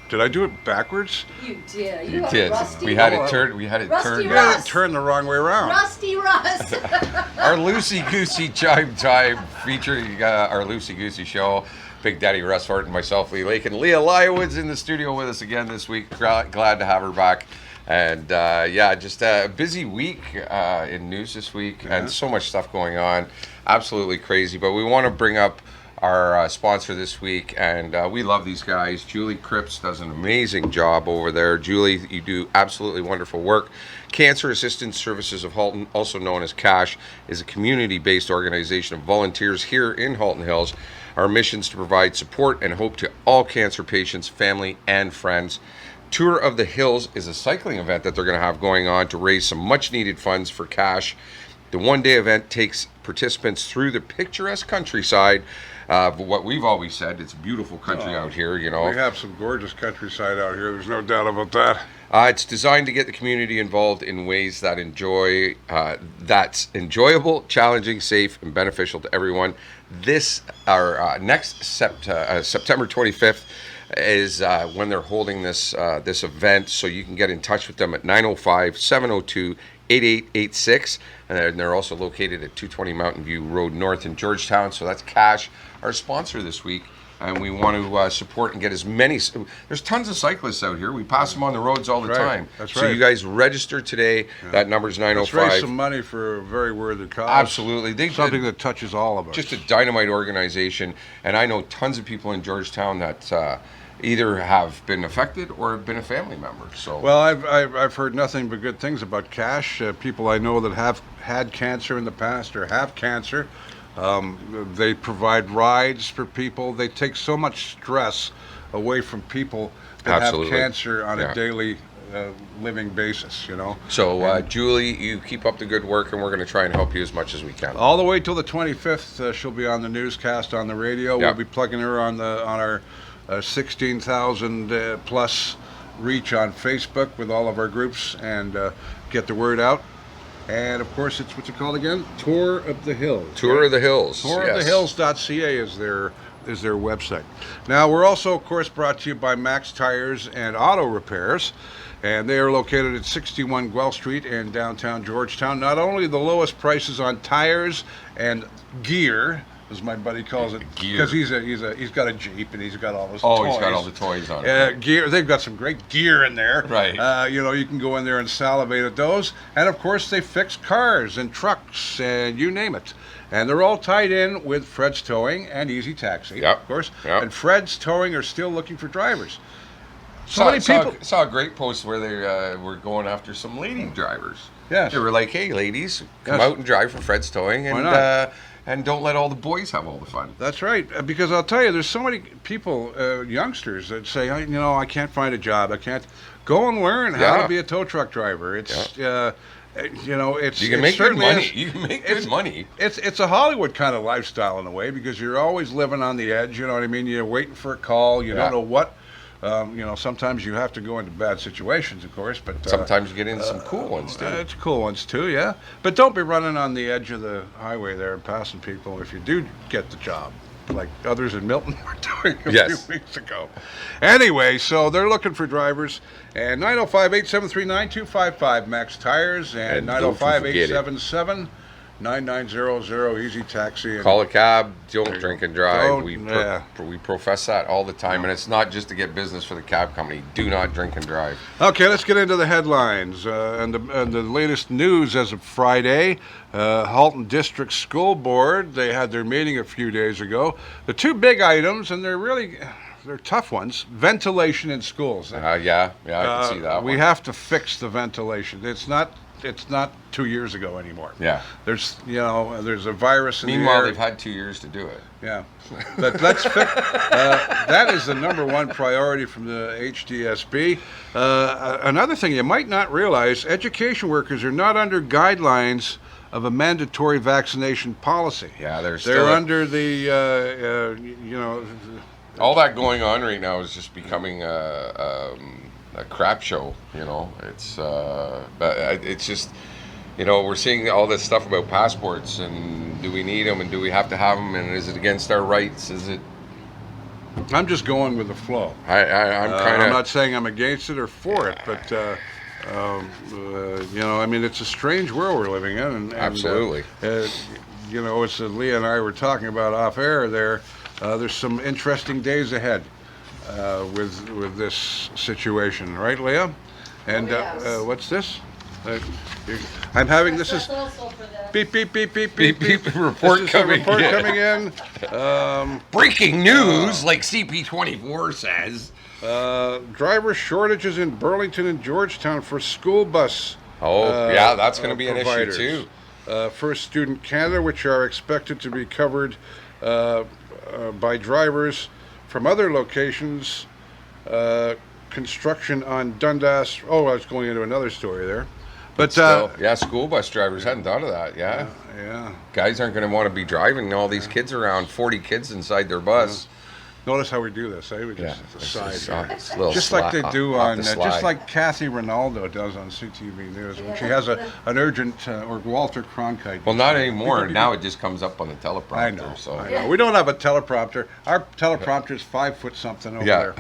Did I do it backwards? You did. You are did. Rusty. We had it turned. Rusty You Russ. had it turned the wrong way around. Rusty Russ. Our Loosey Goosey Chime Time featuring our Loosey Goosey show. Big Daddy Russ Horton, myself, Lee Lake, and Leah Lywood's in the studio with us again this week. Glad to have her back. And just a busy week in news this week, and so much stuff going on. Absolutely crazy. But we want to bring up our sponsor this week, and we love these guys. Julie Cripps does an amazing job over there. Julie, you do absolutely wonderful work. Cancer Assistance Services of Halton, also known as CASH, is a community-based organization of volunteers here in Halton Hills. Our mission is to provide support and hope to all cancer patients, family, and friends. Tour of the Hills is a cycling event that they're going to have going on to raise some much-needed funds for CASH. The one-day event takes participants through the picturesque countryside. What we've always said, it's a beautiful country out here, you know. We have some gorgeous countryside out here. There's no doubt about that. It's designed to get the community involved in ways that that's enjoyable, challenging, safe, and beneficial to everyone. Next September 25th is when they're holding this event, so you can get in touch with them at 905-702-8886, and they're also located at 220 Mountain View Road North in Georgetown. So that's CASH, our sponsor this week, and we want to support and get as many. There's tons of cyclists out here. We pass them on the roads all the time. That's so right. You guys register today. That number's 905. Let's raise some money for a very worthy cause. Absolutely. Something that touches all of us. Just a dynamite organization, and I know tons of people in Georgetown that either have been affected or have been a family member. So well, I've heard nothing but good things about CASH. People I know that have had cancer in the past or have cancer. They provide rides for people. They take so much stress away from people that Absolutely. have cancer on a daily living basis, you know. So, Julie, you keep up the good work, and we're going to try and help you as much as we can. All the way till the 25th, she'll be on the newscast on the radio. We'll be plugging her on our 16,000 plus reach on Facebook with all of our groups, and get the word out. And of course, it's what's it called again? Tour of the Hills. Tour of the Hills. Tourofthehills.ca is their website. Now, we're also, of course, brought to you by Max Tires and Auto Repairs, and they are located at 61 Guelph Street in downtown Georgetown. Not only the lowest prices on tires and gear, as my buddy calls it, because he's got a Jeep and he's got all his toys. He's got all the toys on it. Gear. They've got some great gear in there. Right. You can go in there and salivate at those. And of course, they fix cars and trucks and you name it. And they're all tied in with Fred's Towing and Easy Taxi, of course. Yep. And Fred's Towing are still looking for drivers. Saw a great post where they were going after some lady drivers. Yes. They were like, "Hey, ladies, come out and drive for Fred's Towing, and Why not? And don't let all the boys have all the fun." That's right, because I'll tell you, there's so many people, youngsters, that say, I can't find a job. I can't. Go and learn how to be a tow truck driver. It's, it's you can make good money. You can make good money. It's a Hollywood kind of lifestyle in a way, because you're always living on the edge. You know what I mean? You're waiting for a call. You don't know what. Sometimes you have to go into bad situations, of course, but sometimes you get into some cool ones too. It's cool ones too, yeah. But don't be running on the edge of the highway there and passing people if you do get the job, like others in Milton were doing a few weeks ago. Anyway, so they're looking for drivers, and 905-873-9255 Max Tires, and 905-877 9900 Easy Taxi. Call a cab. Don't drink and drive. We profess that all the time, and it's not just to get business for the cab company. Do not drink and drive. Okay, let's get into the headlines and the latest news as of Friday. Halton District School Board, they had their meeting a few days ago. The two big items, and they're tough ones. Ventilation in schools. I can see that. We have to fix the ventilation. It's not 2 years ago anymore. Yeah. There's a virus in the air. Meanwhile, they've had 2 years to do it. Yeah. But let's fix. That is the number one priority from the HDSB. Another thing you might not realize: education workers are not under guidelines of a mandatory vaccination policy. Yeah, they're under the all that going on right now is just becoming a crap show. It's just, we're seeing all this stuff about passports, and do we need them, and do we have to have them, and is it against our rights? Is it? I'm just going with the flow. I'm kind I'm of. not saying I'm against it or for it, but I mean, it's a strange world we're living in, and Absolutely. As Leah and I were talking about off air, there's some interesting days ahead with this situation, right, Leah? And yes. what's this? I'm having this is Also for the beep beep beep beep beep Beep, beep. beep, report This is coming a report in. coming in. Breaking news, like CP24 says. Driver shortages in Burlington and Georgetown for school bus. Yeah, that's going to be an providers. issue too. First Student Canada, which are expected to be covered by drivers from other locations. Construction on Dundas. Oh, I was going into another story there. But Still, school bus drivers hadn't thought of that. Yeah. Guys aren't going to want to be driving all these kids around, 40 kids inside their bus. Notice how we do this, eh? We just Just like they do on, just like Kathy Ronaldo does on CTV News when she has an urgent, or Walter Cronkite. Well, not anymore. Now it just comes up on the teleprompter. I know. So. I know. We don't have a teleprompter. Our teleprompter is 5 foot something over there.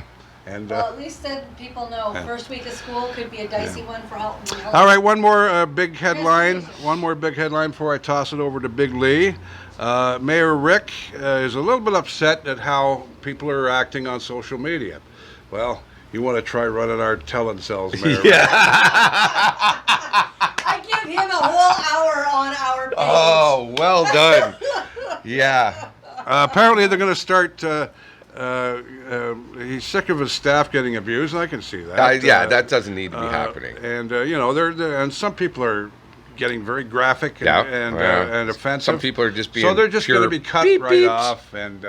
And, well, at least then people know first week of school could be a dicey one for Halton Hills. All right, one more big headline. One more big headline before I toss it over to Big Lee. Mayor Rick is a little bit upset at how people are acting on social media. Well, you want to try running our telling cells, Mayor Rick. I give him a whole hour on our page. Oh, well done. Yeah. Apparently, they're going to start. He's sick of his staff getting abused. I can see that. That doesn't need to be happening. And and some people are getting very graphic and offensive. Some people are just being so they're just going to be cut right beeps. off and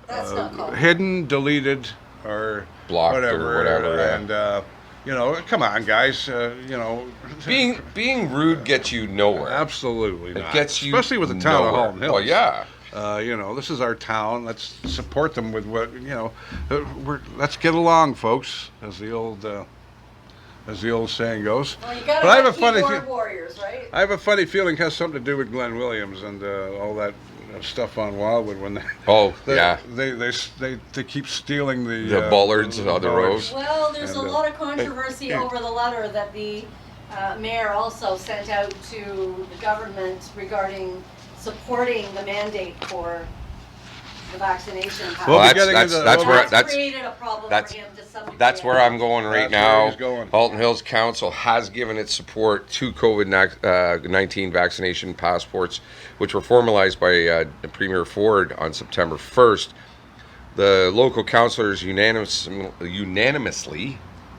That's not called. hidden, deleted, or Blocked whatever. or whatever. And come on, guys. Being rude gets you nowhere. Absolutely It not. gets you especially with the town of nowhere. Halton Hills. Well, yeah. This is our town. Let's support them with what let's get along, folks, as the old saying goes. Well, you gotta But I have have a funny keyboard warriors, right? I have a funny feeling it has something to do with Glenn Williams and all that stuff on Wildwood when they keep stealing the bollards on the road. Well, there's a lot of controversy over the letter that the mayor also sent out to the government regarding supporting the mandate for the vaccination passport. That's created a problem for him to some degree. That's where I'm going right now. He's going. Halton Hills Council has given its support to COVID-19 vaccination passports, which were formalized by Premier Ford on September 1st. The local councillors unanimously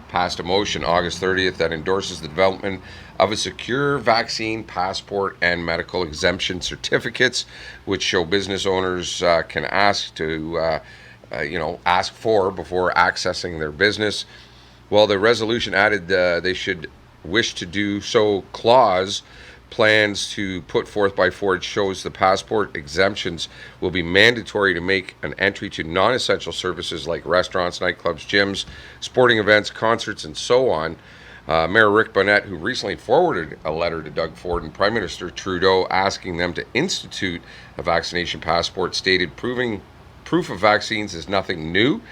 passed a motion August 30th that endorses the development of a secure vaccine passport and medical exemption certificates, which show business owners can ask for before accessing their business. Well, the resolution added they should wish to do so clause. Plans to put forth by Ford shows the passport exemptions will be mandatory to make an entry to non-essential services like restaurants, nightclubs, gyms, sporting events, concerts, and so on. Mayor Rick Bonnet, who recently forwarded a letter to Doug Ford and Prime Minister Trudeau asking them to institute a vaccination passport, stated proof of vaccines is nothing new.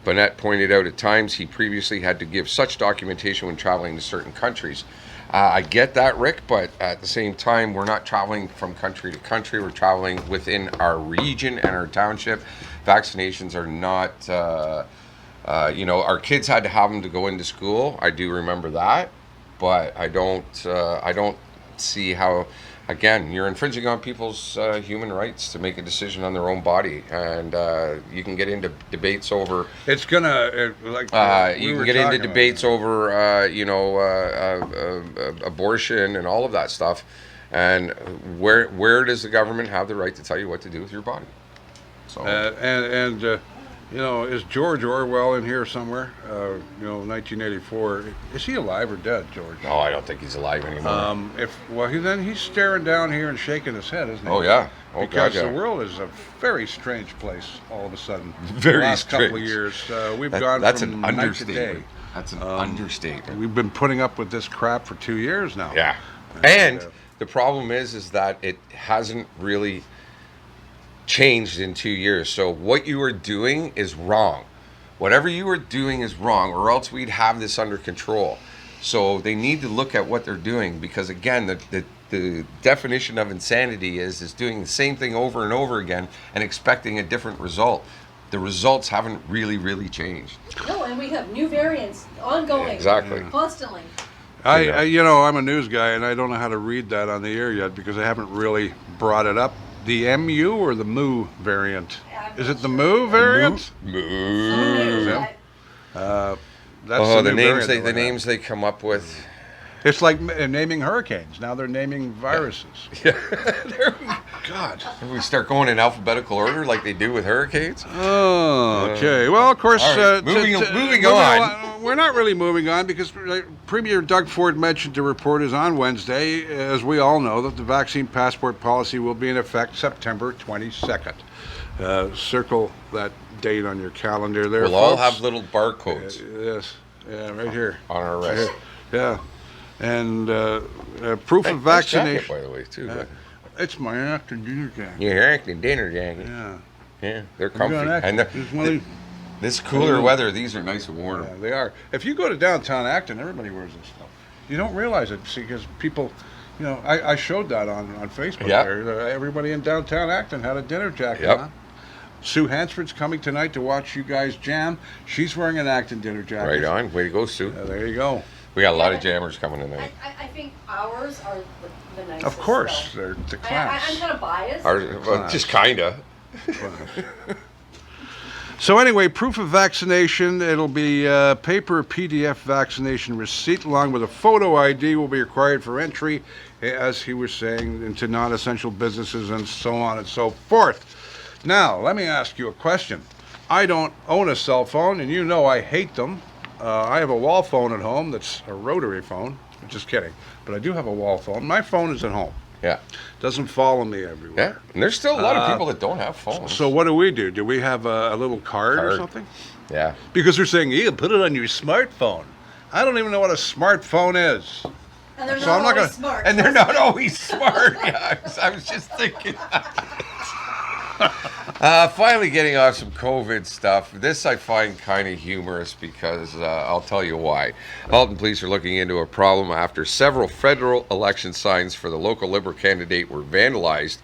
Bonnet pointed out at times he previously had to give such documentation when traveling to certain countries. I get that, Rick, but at the same time, we're not traveling from country to country. We're traveling within our region and our township. Vaccinations are not, our kids had to have them to go into school. I do remember that, but I don't see how. Again, you're infringing on people's human rights to make a decision on their own body, and you can get into debates over. It's gonna you can get into debates over abortion and all of that stuff, and where does the government have the right to tell you what to do with your body? So is George Orwell in here somewhere? 1984. Is he alive or dead, George? No, I don't think he's alive anymore. He's staring down here and shaking his head, isn't he? Oh yeah. Because the world is a very strange place all of a sudden. Very the last strange. couple of years, we've gone from night to day. That's an understatement. We've been putting up with this crap for 2 years now. Yeah. And the problem is that it hasn't really changed in 2 years. So what you are doing is wrong. Whatever you are doing is wrong, or else we'd have this under control. So they need to look at what they're doing, because again, the definition of insanity is doing the same thing over and over again and expecting a different result. The results haven't really changed. No, and we have new variants ongoing. Exactly. Constantly. I'm a news guy, and I don't know how to read that on the air yet because I haven't really brought it up. The MU or the Mu variant? Is it the Mu variant? Moo. That's The new names variant they come up with. It's like naming hurricanes. Now they're naming viruses. Yeah. God. If we start going in alphabetical order like they do with hurricanes. Oh, okay. Well, of course, right. Moving on. We're not really moving on because Premier Doug Ford mentioned to reporters on Wednesday, as we all know, that the vaccine passport policy will be in effect September 22nd. Circle that date on your calendar there, We'll all folks. have little barcodes Yes. Yeah, right here. on our wrist. Yeah. And proof of Nice vaccination. jacket, by the way, too. It's my after dinner jacket. Your acting dinner jacket. Yeah. Yeah, they're I'm comfy. going Acton. And It's one of these- this cooler weather, these are nice and warm. Yeah, they are. If you go to downtown Acton, everybody wears this stuff. You don't realize it, see, because people, I showed that on Facebook. Yeah. There. Everybody in downtown Acton had a dinner jacket Yep. on. Sue Hansford's coming tonight to watch you guys jam. She's wearing an Acton dinner jacket. Right on. Way to go, Sue. There you go. We got a lot of jammers coming tonight. I think ours are the nicest. Of course, though. they're the I'm class. kind of biased. Well, just kinda. So anyway, proof of vaccination, it'll be paper PDF vaccination receipt along with a photo ID will be required for entry, as he was saying, into non-essential businesses and so on and so forth. Now, let me ask you a question. I don't own a cell phone, and you know I hate them. I have a wall phone at home that's a rotary phone. Just kidding. But I do have a wall phone. My phone is at home. Yeah. Doesn't follow me everywhere. Yeah. And there's still a lot of people that don't have phones. So what do? Do we have a little card or something? Yeah. Because they're saying, yeah, put it on your smartphone. I don't even know what a smartphone is. And they're So not I'm not always gonna- smart. And they're not always smart. Yeah, I was just thinking. Finally getting off some COVID stuff. This I find kind of humorous because I'll tell you why. Halton police are looking into a problem after several federal election signs for the local Liberal candidate were vandalized.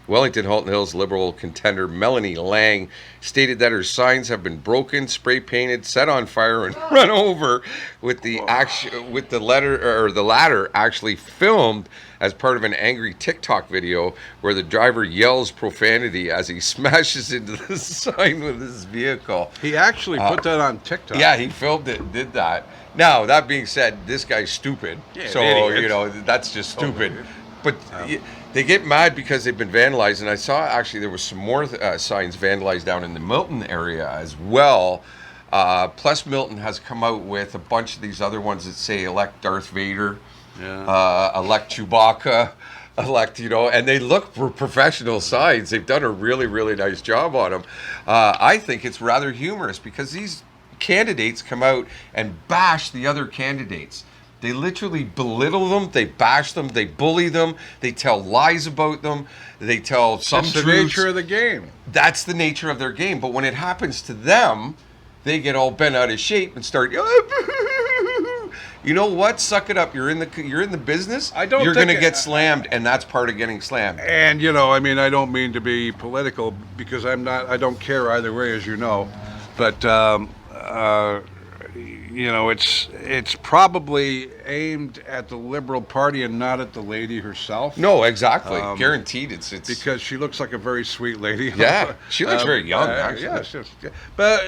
Wellington Halton Hills Liberal contender Melanie Lang stated that her signs have been broken, spray painted, set on fire, and run over, with the latter actually filmed as part of an angry TikTok video where the driver yells profanity as he smashes into the sign with his vehicle. He actually put that on TikTok. Yeah, he filmed it and did that. Now, that being said, this guy's stupid. Yeah, So, idiot. that's just stupid. idiot. But they get mad because they've been vandalized. And I saw actually there was some more signs vandalized down in the Milton area as well. Plus, Milton has come out with a bunch of these other ones that say elect Darth Vader, elect Chewbacca, elect, and they look for professional signs. They've done a really nice job on them. I think it's rather humorous because these candidates come out and bash the other candidates. They literally belittle them, they bash them, they bully them, they tell lies about them, they tell some That's the truths. nature of the game. That's the nature of their game. But when it happens to them, they get all bent out of shape and start. You know what? Suck it up. You're in the business. I don't You're think going to it- get slammed, and that's part of getting slammed. And I don't mean to be political because I don't care either way, as you know. But it's probably aimed at the Liberal Party and not at the lady herself. No, exactly. Guaranteed. It's Because she looks like a very sweet lady. Yeah, she looks very young, actually. Yeah, but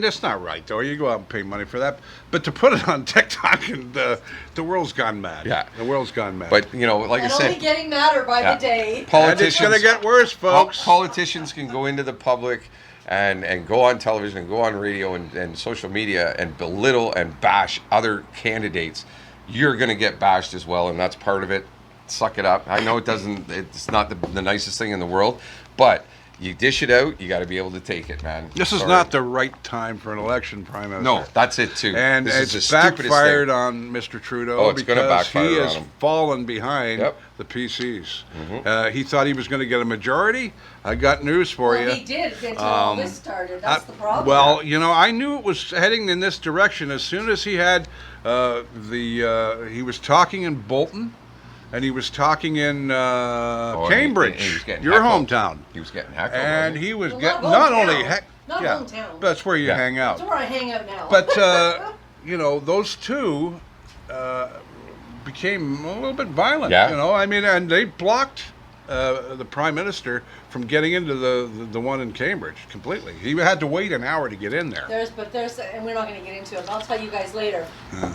that's not right though. You go out and pay money for that, but to put it on TikTok and the world's gone mad. Yeah. The world's gone mad. But like I and said, only getting madder by Yeah. the day. and it's politicians. gonna get worse, folks. Politicians can go into the public and go on television and go on radio and social media and belittle and bash other candidates. You're going to get bashed as well, and that's part of it. Suck it up. I know it's not the nicest thing in the world, but You dish it out, you got to be able to take it, man. This is Sorry. not the right time for an election, Prime Minister. No, that's it too. And this is it's the stupidest backfired thing. on Mr. Trudeau Oh, it's gonna because backfire he on has him. fallen behind Yep. the PCs. He thought he was going to get a majority. I got news for Well, you. he did until all this started. That's the problem. Well, you know, I knew it was heading in this direction as soon as he had he was talking in Bolton, and he was talking in Cambridge, he was getting your heckled. hometown, He was getting heckled. and wasn't he was Well, getting not not hometown. only Not yeah, hometown. that's where you Yeah. hang out. That's where I hang out now. But you know, those two became a little bit violent. Yeah. You know, I mean, and they blocked the Prime Minister from getting into the one in Cambridge completely. He had to wait an hour to get in there. And we're not going to get into it, but I'll tell you guys later.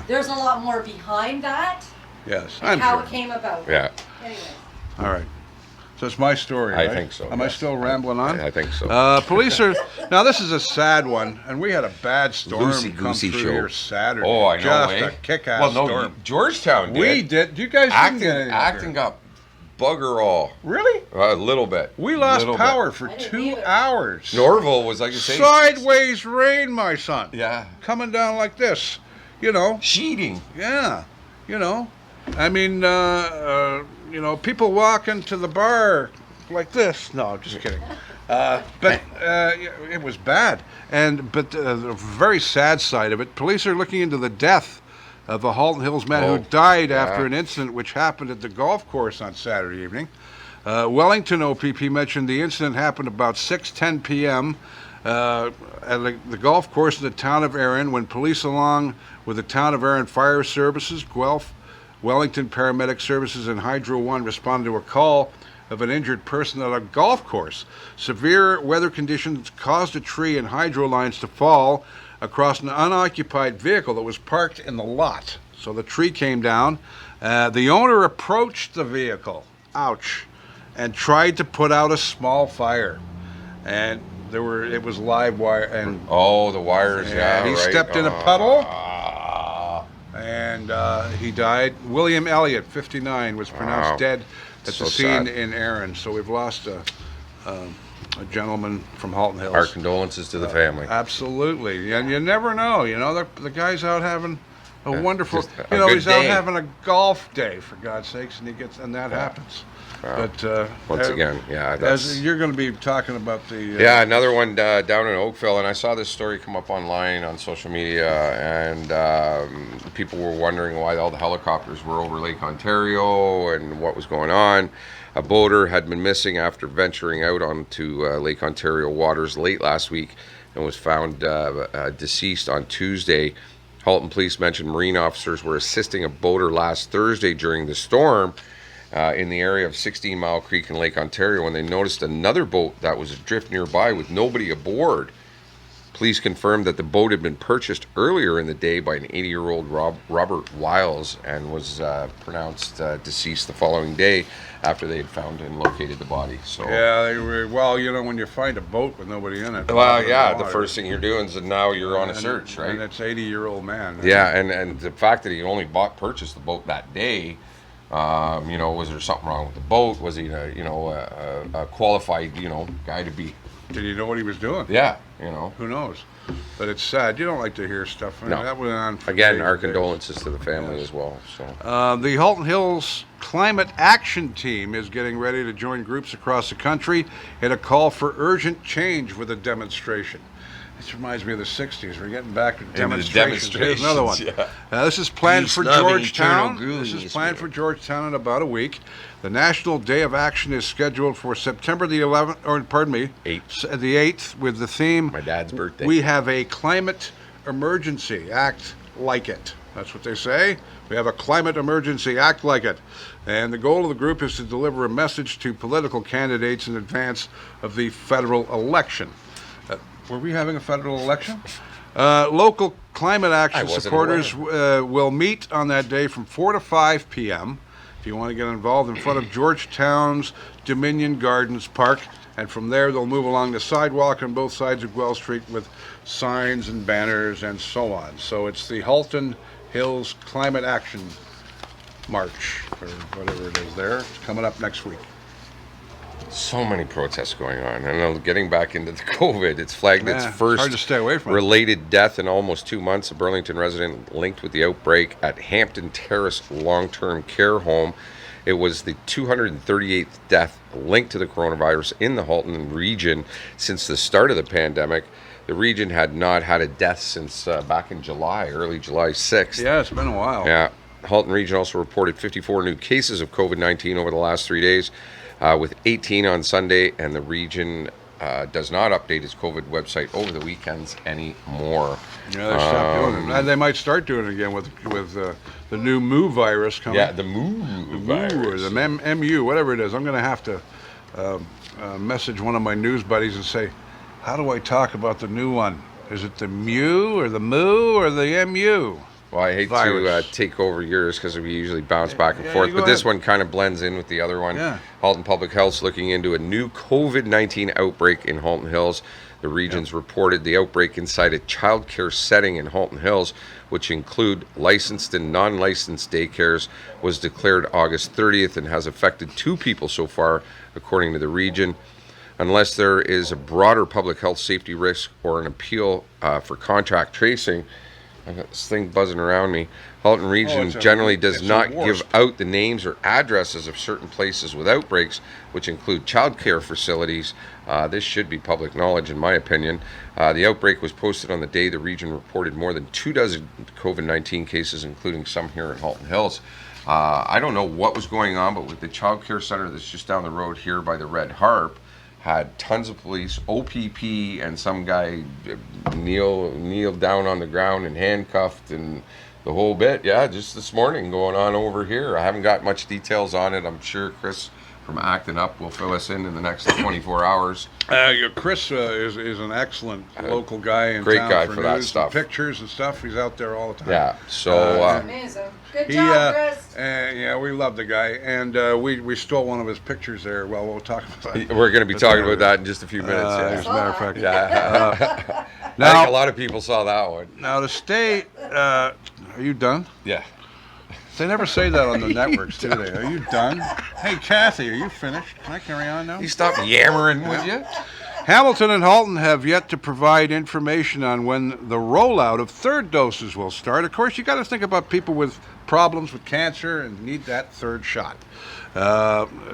There's a lot more behind that Yes, and I'm how sure. it came about. Yeah, Anyway. All right. So it's my story, I right? think so, Am I yes. still rambling on? I think so. Police are now. This is a sad one, and we had a bad storm Loosey come Goosey through show. here Saturday. Oh, I know, Just eh? a kick-ass Well, no, storm. Georgetown did. We did. You guys didn't get anything up Acting here. up, bugger all. Really? A little bit. We lost Little power bit. for I didn't 2 either. hours. Norville was like you say. Sideways rain, my son. Yeah. Coming down like this. You know. Cheating. Yeah. You know. I mean, you know, people walking to the bar like this. No, just kidding. But it was bad. But the very sad side of it, police are looking into the death of a Halton Hills man who died after an incident which happened at the golf course on Saturday evening. Wellington OPP mentioned the incident happened about 6:10 p.m. At the golf course in the town of Erin when police, along with the town of Erin Fire Services, Guelph, Wellington Paramedic Services, and Hydro One, responded to a call of an injured person at a golf course. Severe weather conditions caused a tree and hydro lines to fall across an unoccupied vehicle that was parked in the lot. So the tree came down. The owner approached the vehicle, ouch, and tried to put out a small fire. And it was live wire, and Oh, the wires. Yeah, he right. stepped in a puddle. And he died. William Elliott, 59, was pronounced Wow. dead at So the scene sad. in Erin. So we've lost a gentleman from Halton Hills. Our condolences to the family. Absolutely, and you never know. You know, the guy's out having a wonderful. just a You know, good he's out day. having a golf day for God's sakes, and that happens. Wow. But Once again, yeah, as that's you're going to be talking about the yeah, another one down in Oakville, and I saw this story come up online on social media, and people were wondering why all the helicopters were over Lake Ontario and what was going on. A boater had been missing after venturing out onto Lake Ontario waters late last week and was found deceased on Tuesday. Halton Police mentioned marine officers were assisting a boater last Thursday during the storm in the area of 16 Mile Creek in Lake Ontario when they noticed another boat that was adrift nearby with nobody aboard. Police confirmed that the boat had been purchased earlier in the day by an 80-year-old Robert Wiles and was pronounced deceased the following day after they had found and located the body. So Yeah, they were, well, you know, when you find a boat with nobody in it. well, in yeah, the water, first thing you're doing is now you're on a and- search, right? And it's 80-year-old man. Yeah, and the fact that he only purchased the boat that day, you know, was there something wrong with the boat? Was he, a qualified, guy to be? Did he know what he was doing? Yeah, you know. Who knows? But it's sad. You don't like to hear stuff. I mean, No. that went on for Again, days our and days. condolences to the family as well. So The Halton Hills Climate Action Team is getting ready to join groups across the country in a call for urgent change with a demonstration. This reminds me of the 60s. We're getting back to demonstrations. Here's another one. demonstrations, This is planned for Peace, loving, Georgetown. eternal This is goonies, planned man. for Georgetown in about a week. The National Day of Action is scheduled for September the 11th, or pardon me, 8th. the 8th, with the theme My dad's birthday. We have a climate emergency. Act like it. That's what they say. We have a climate emergency. Act like it. And the goal of the group is to deliver a message to political candidates in advance of the federal election. Were we having a federal election? Local climate action wasn't supporters will meet on that day from 4 to 5 p.m. if you want to get involved in front of Georgetown's Dominion Gardens Park. And from there, they'll move along the sidewalk on both sides of Guelph Street with signs and banners and so on. So it's the Halton Hills Climate Action March, or whatever it is there. It's coming up next week. So many protests going on. And getting back into the COVID, it's flagged its Yeah, it's first hard to stay away from it. related death in almost 2 months. A Burlington resident linked with the outbreak at Hampton Terrace long-term care home. It was the 238th death linked to the coronavirus in the Halton region since the start of the pandemic. The region had not had a death since back in July, early July 6th. Yeah, it's been a while. Yeah. Halton region also reported 54 new cases of COVID-19 over the last 3 days, with 18 on Sunday, and the region does not update its COVID website over the weekends anymore. Yeah, they stopped doing it. And they might start doing it again with the new Mu virus coming. Yeah, the Mu Or virus. the MU, whatever it is. I'm going to have to message one of my news buddies and say, how do I talk about the new one? Is it the Mu or the Mu or the MU? Well, I hate virus. to take over yours because we usually bounce back and Yeah, forth, you but go this ahead. one kind of blends in with the other one. Yeah. Halton Public Health's looking into a new COVID-19 outbreak in Halton Hills. The region's reported the outbreak inside a childcare setting in Halton Hills, which include licensed and non-licensed daycares, was declared August 30th and has affected 2 people so far, according to the region. Unless there is a broader public health safety risk or an appeal for contact tracing, I got this thing buzzing around me. Halton region it's a- generally does it's a not give wasp. out the names or addresses of certain places with outbreaks, which include childcare facilities. This should be public knowledge, in my opinion. The outbreak was posted on the day the region reported more than 24 COVID-19 cases, including some here in Halton Hills. I don't know what was going on, but with the childcare center that's just down the road here by the Red Harp, had tons of police, OPP, and some guy kneel down on the ground and handcuffed and the whole bit. Yeah, just this morning going on over here. I haven't got much details on it. I'm sure Chris from Acting Up will fill us in the next 24 hours. Chris is an excellent local guy in great town guy for for that news stuff. and pictures and stuff. He's out there all the time. Yeah, so Amazing. Good He, job, Chris. yeah, we love the guy, and we stole one of his pictures there. Well, we'll talk about that. we're going to be talking about that in just a few minutes. As a matter of fact. Yeah. I Now- think a lot of people saw that one. Now the state, are you done? Yeah. They never say that on the networks, do they? Are you done? Hey, Kathy, are you finished? Can I carry on now? You stop yammering, would you? Hamilton and Halton have yet to provide information on when the rollout of third doses will start. Of course, you got to think about people with problems with cancer and need that third shot.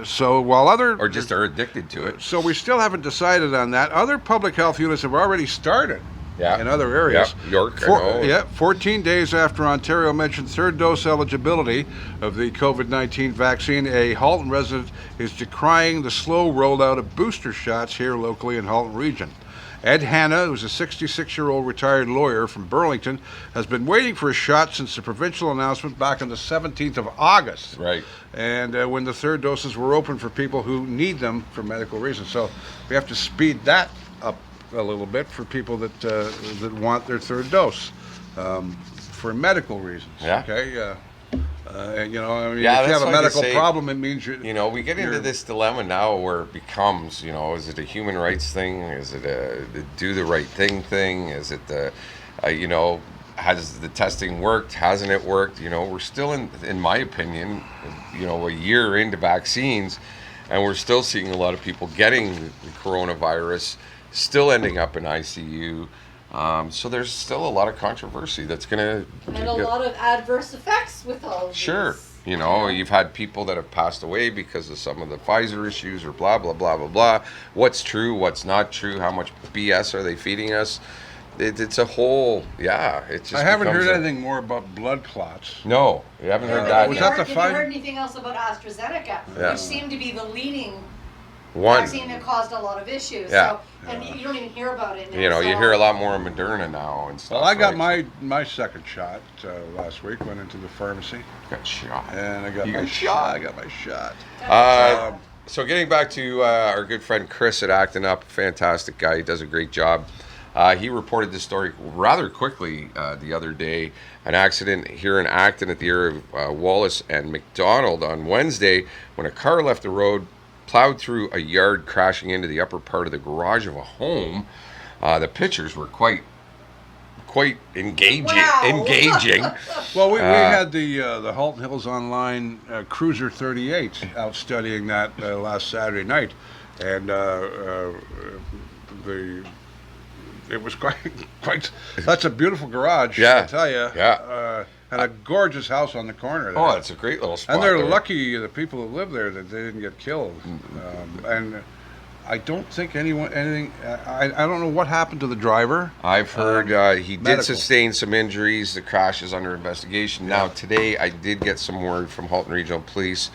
So while other Or just are addicted to it. so we still haven't decided on that. Other public health units have already started. Yeah. In other areas. Yeah, York, I know. Yeah, 14 days after Ontario mentioned third dose eligibility of the COVID-19 vaccine, a Halton resident is decrying the slow rollout of booster shots here locally in Halton region. Ed Hanna, who's a 66-year-old retired lawyer from Burlington, has been waiting for a shot since the provincial announcement back on the 17th of August. Right. And when the third doses were open for people who need them for medical reasons. So we have to speed that up a little bit for people that want their third dose for medical reasons. Yeah. Okay. You know, I mean, Yeah, if you that's have a like I medical say, problem, it means you. You know, we get into you're- this dilemma now where it becomes, you know, is it a human rights thing? Is it a do the right thing thing? Is it the, you know, has the testing worked? Hasn't it worked? You know, we're still in my opinion, you know, a year into vaccines, and we're still seeing a lot of people getting the coronavirus, still ending up in ICU. So there's still a lot of controversy that's going to... And a lot of adverse effects with all of Sure. these. You know, you've had people that have passed away because of some of the Pfizer issues or blah, blah, blah, blah, blah. What's true, what's not true, how much BS are they feeding us? It's a whole, yeah. It just I haven't becomes heard a- anything more about blood clots. No, you haven't heard Have that. Was you that heard, the have you Pfizer? heard anything else about AstraZeneca, Yeah. which seemed to be the leading One, vaccine that caused a lot of issues? Yeah. So, and you don't even hear about it now. you know, you so- hear a lot more of Moderna now and stuff. Well, I got right? my second shot last week. Went into the pharmacy Got shot. and I got You my got shot. I got my shot. So getting back to our good friend Chris at Acting Up, fantastic guy. He does a great job. He reported this story rather quickly the other day. An accident here in Acton at the area of Wallace and McDonald on Wednesday when a car left the road, plowed through a yard, crashing into the upper part of the garage of a home. The pictures were quite quite engaging. Wow. Engaging. Well, we had the Halton Hills Online Cruiser 38 out studying that last Saturday night, and it was quite. That's a beautiful garage. Yeah. I tell you. Yeah. And a gorgeous house on the corner there. Oh, it's a great little spot. And they're there. lucky, the people who live there, that they didn't get killed. And I don't think I don't know what happened to the driver. I've heard he did medical. sustain some injuries. The crash is under investigation. Now, today, I did get some word from Halton Regional Police.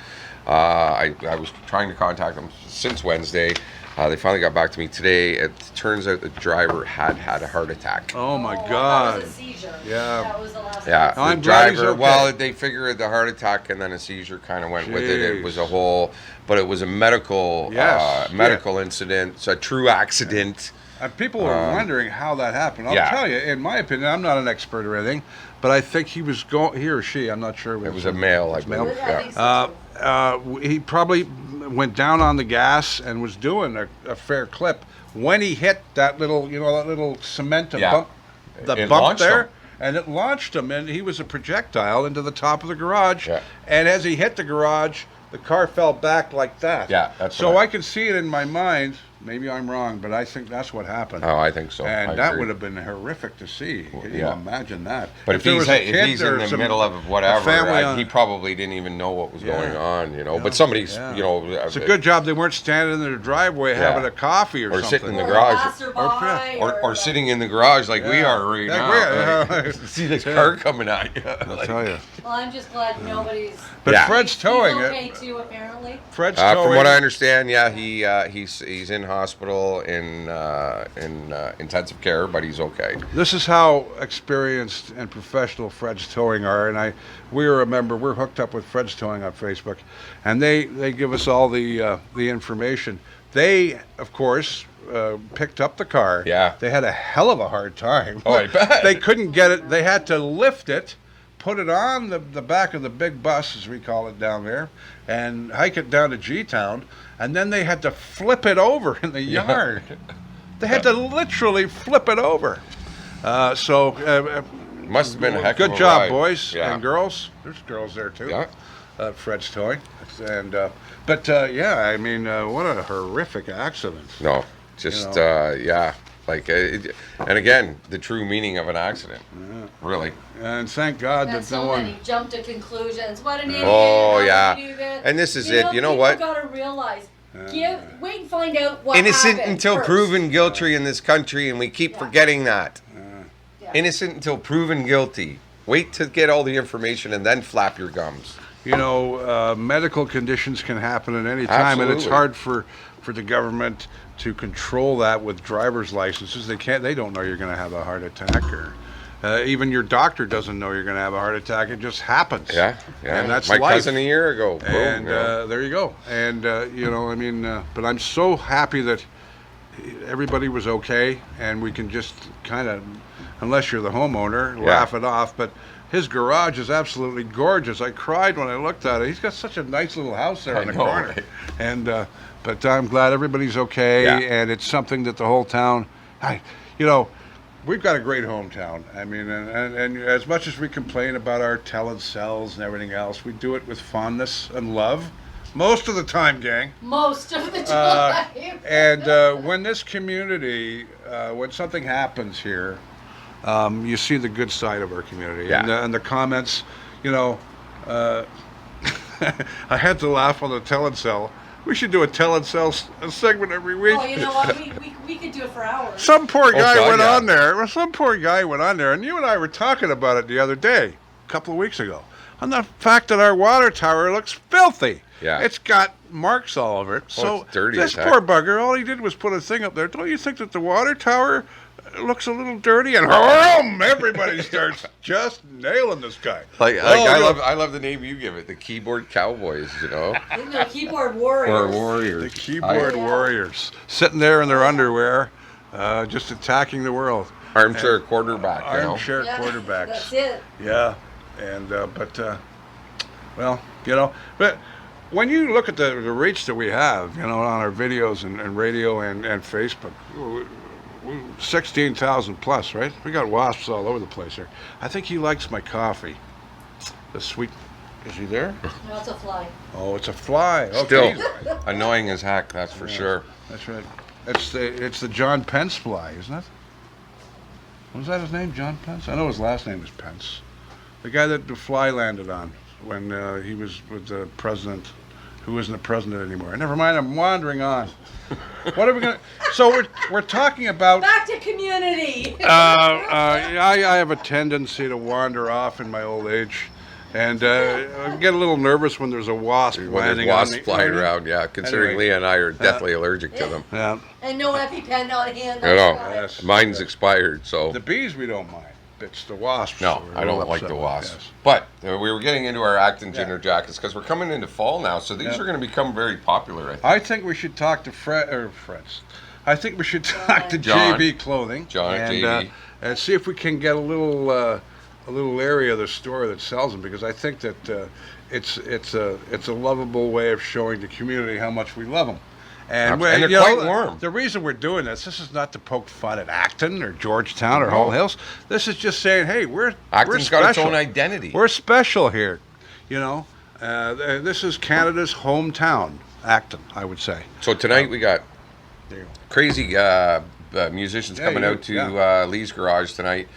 I was trying to contact them since Wednesday. They finally got back to me today. It turns out the driver had a heart attack. Oh my That God. was a seizure. Yeah. That was the last Yeah, one. I'm the glad he's driver. okay. Well, they figured the heart attack and then a seizure kind of went with it. It was a whole, but it was a medical incident. So a true accident. And people were wondering how that happened. I'll Yeah. tell you, in my opinion, I'm not an expert or anything, but I think he or she, I'm not sure. It was a male, I male. believe. I Yeah. think so, too. He probably went down on the gas and was doing a fair clip when he hit that little cement bump, the It bump launched there, him. and it launched him, and he was a projectile into the top of the garage. Yeah. And as he hit the garage, the car fell back like that. Yeah, that's so what I can see it in my mind. Maybe I'm wrong, but I think that's what happened. Oh, I think so. I And that agree. would have been horrific to see. Can you yeah. imagine that? But if there he's was a if kid he's or in the some- middle of a whatever, family on- he probably didn't even know what was going on, you know. Yeah. But somebody's, Yeah. you know, It's a good job they weren't standing in their driveway having a coffee or something. sitting in the Or garage. passerby, or sitting in the garage like we Yeah. are right Like now. we are. Like, see this car coming at you. I'll tell you. Well, I'm just glad nobody's. But Yeah. Fred's towing He's okay it. too, apparently. Fred's towing. From what I understand, yeah, he's in hospital in intensive care, but he's okay. This is how experienced and professional Fred's Towing are, and we're hooked up with Fred's Towing on Facebook, and they give us all the information. They, of course, picked up the car. Yeah. They had a hell of a hard time. Oh, I bet. They couldn't get it. They had to lift it, put it on the back of the big bus, as we call it down there, and hike it down to G-Town, and then they had to flip it over in the yard. They had to literally flip it over. Must have been a heck good of a job, ride. boys Yeah. and girls. There's girls there too. Yeah. Fred's Towing, and yeah, I mean, what a horrific accident. No, just yeah, like and again, the true meaning of an accident. Really. And thank God And that so no one. many jump to conclusions. What an idiot. Oh, how yeah. could you do this? And this is it. You know what? People gotta realize. Wait and find out what Innocent happened until first. proven guilty in this country, and we keep Yeah. forgetting that. Yeah. Innocent until proven guilty. Wait to get all the information and then flap your gums. You know, medical conditions can happen at any time, and it's Absolutely. hard for the government to control that with driver's licenses. They don't know you're going to have a heart attack, or even your doctor doesn't know you're going to have a heart attack. It just happens. Yeah. And that's my life. cousin a year ago. Boom, And you know. there you go. And you know, I mean, but I'm so happy that everybody was okay, and we can just kind of, unless you're the homeowner, laugh it off. But his garage is absolutely gorgeous. I cried when I looked at it. He's got such a nice little house there in the know, corner. right? And but I'm glad everybody's okay, Yeah. and it's something that the whole town, you know. We've got a great hometown. I mean, and as much as we complain about our talent cells and everything else, we do it with fondness and love. Most of the time, gang. Most of the time. And when this community, when something happens here, you see the good side of our community. Yeah. And the comments, you know, I had to laugh on the tell-and-sell. We should do a tell-and-sell segment every week. Oh, you know what? We could do it for hours. Some poor guy God, went yeah. on there. Well, some poor guy went on there, and you and I were talking about it the other day, a couple of weeks ago, on the fact that our water tower looks filthy. Yeah. It's got marks all over it. So it's dirty this as heck. poor bugger, all he did was put a thing up there. Don't you think that the water tower looks a little dirty? And everybody starts just nailing this guy. Like Oh, I love the name you give it, the keyboard cowboys, you know. The keyboard warriors. Or warriors. The keyboard Yeah. warriors sitting there in their underwear, just attacking the world. Armchair quarterback, you know. Armchair Yeah, quarterbacks. That's it. Yeah, and well, you know, but when you look at the reach that we have, you know, on our videos and radio and Facebook, 16,000 plus, right? We got wasps all over the place here. I think he likes my coffee. The sweet. Is he there? No, it's a fly. Oh, it's a fly. Still Okay. annoying as heck, that's for sure. That's right. It's the John Pence fly, isn't it? Was that his name, John Pence? I know his last name is Pence. The guy that the fly landed on when he was with the president, who isn't a president anymore. Never mind. I'm wandering on. What are we gonna? So we're talking about. Back to community. I have a tendency to wander off in my old age. And I get a little nervous when there's a wasp When landing there's wasps on me. flying around, yeah. Considering Anyway. Leah and I are deathly allergic to them. Yeah. And no EpiPen on hand. I know. Yes. Mine's expired, so. The bees we don't mind. It's the wasps. No, we're I a don't little like upset the with, wasps. yes. But we were getting into our Acton dinner jackets because we're coming into fall now, so these are going to become very popular, I think. I think we should talk to Fred's. I think we should talk to John. JB Clothing. John at and, JB. And see if we can get a little area of the store that sells them, because I think that it's a lovable way of showing the community how much we love them. And they're you quite know, warm. The reason we're doing this is not to poke fun at Acton or Georgetown or Halton Hills. This is just saying, hey, we're Acton's special. got its own identity. We're special here, you know. This is Canada's hometown, Acton, I would say. So tonight we got There you go. crazy musicians coming out to Lee's Garage tonight.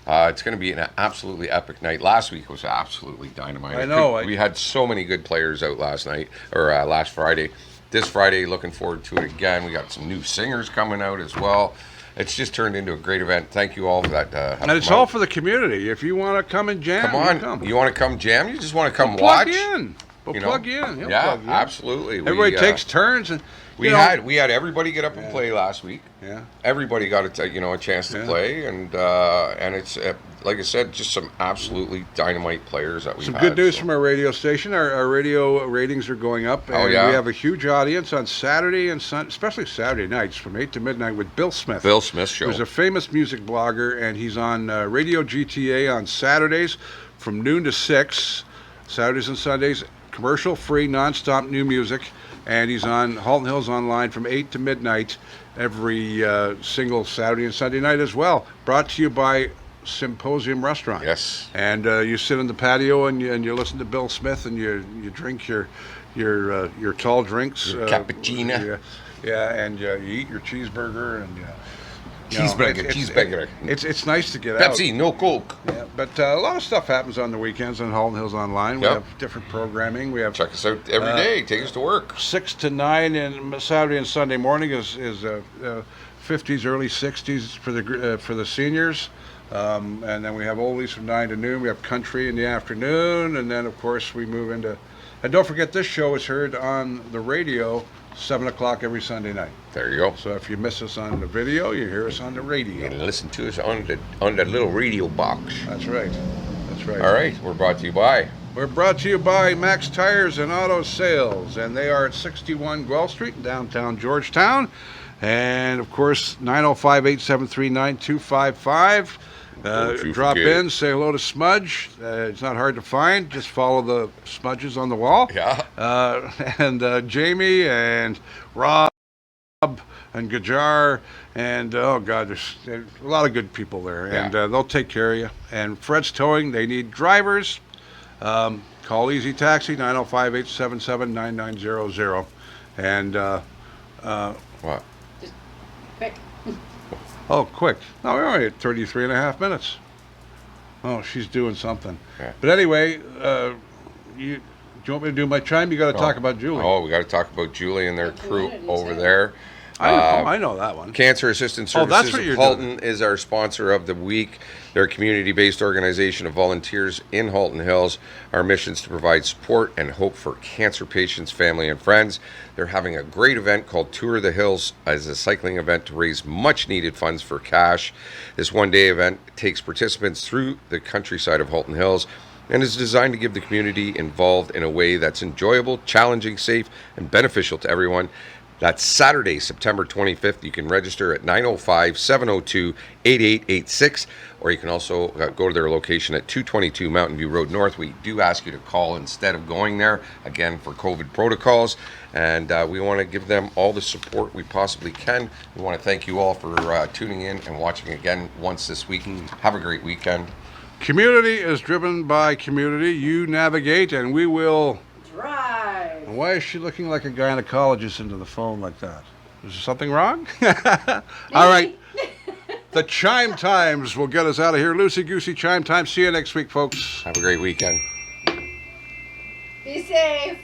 It's going to be an absolutely epic night. Last week was absolutely dynamite. I know. We had so many good players out last night, or last Friday. This Friday, looking forward to it again. We got some new singers coming out as well. It's just turned into a great event. Thank you all for that. And it's all for the community. If you want to come and jam, Come on. come. You want to come jam? You just want to come Plug watch? in. We'll You know? plug you in. He'll Yeah, plug you in. absolutely. Everybody takes turns, and We you know, had everybody get up and play last week. Yeah. Everybody got a chance to play, and it's like I said, just some absolutely dynamite players that we some had. good news from our radio station. Our radio ratings are going up. And Oh, yeah? we have a huge audience on Saturday and especially Saturday nights from 8 to midnight with Bill Smith. Bill Smith show. Who's a famous music blogger, and he's on Radio GTA on Saturdays from noon to 6, Saturdays and Sundays, commercial-free, non-stop new music. And he's on Halton Hills Online from 8 to midnight every single Saturday and Sunday night as well. Brought to you by Symposium Restaurant. Yes. And you sit on the patio and you listen to Bill Smith, and you drink your tall drinks. Your cappuccino. Yeah, and you eat your cheeseburger and cheeseburger. It's nice to get out. Pepsi, no Coke. Yeah, but a lot of stuff happens on the weekends on Halton Hills Online. We Yep. have different programming. We have Check us out every day. Take us to work. 6 to 9 and Saturday and Sunday morning is 50s, early 60s for the seniors. And then we have oldies from 9 to noon. We have country in the afternoon. And then, of course, we move into... And don't forget, this show is heard on the radio 7 o'clock every Sunday night. There you go. So if you miss us on the video, you hear us on the You radio. can listen to us on the little radio box. That's right. That's right. All right, we're brought to you by. We're brought to you by Max Tires and Auto Sales, and they are at 61 Guelph Street in downtown Georgetown. And, of course, 905-873-9255. Don't you Drop forget in, say hello to Smudge. It's not hard to find. Just follow the smudges on the wall. Yeah. And Jamie and Rob and Gajar and, oh, God, there's a lot of good people there. Yeah. And they'll take care of you. And Fred's Towing, they need drivers. Call Easy Taxi, 905-877-9900. And, What? Quick. oh, quick. No, we're only at 33 and a half minutes. Oh, she's doing something. Yeah. But anyway, do you want me to do my chime? You got to talk about Julie. Oh, we got to talk about Julie and their The crew community, over too. there. I know that one. Cancer Assistance Oh, Services that's what of you're Halton is our sponsor of the week. They're a community-based organization of volunteers in Halton Hills. Our mission is to provide support and hope for cancer patients, family, and friends. They're having a great event called Tour of the Hills as a cycling event to raise much-needed funds for cash. This one-day event takes participants through the countryside of Halton Hills and is designed to give the community involved in a way that's enjoyable, challenging, safe, and beneficial to everyone. That's Saturday, September 25th. You can register at 905-702-8886, or you can also go to their location at 222 Mountain View Road North. We do ask you to call instead of going there, again, for COVID protocols, and we want to give them all the support we possibly can. We want to thank you all for tuning in and watching again once this week. Have a great weekend. Community is driven by community. You navigate, and we will... Drive. Why is she looking like a gynecologist into the phone like that? Is there something wrong? All right. The Chime Times will get us out of here. Loosey Goosey Chime Time. See you next week, folks. Have a great weekend. Be safe.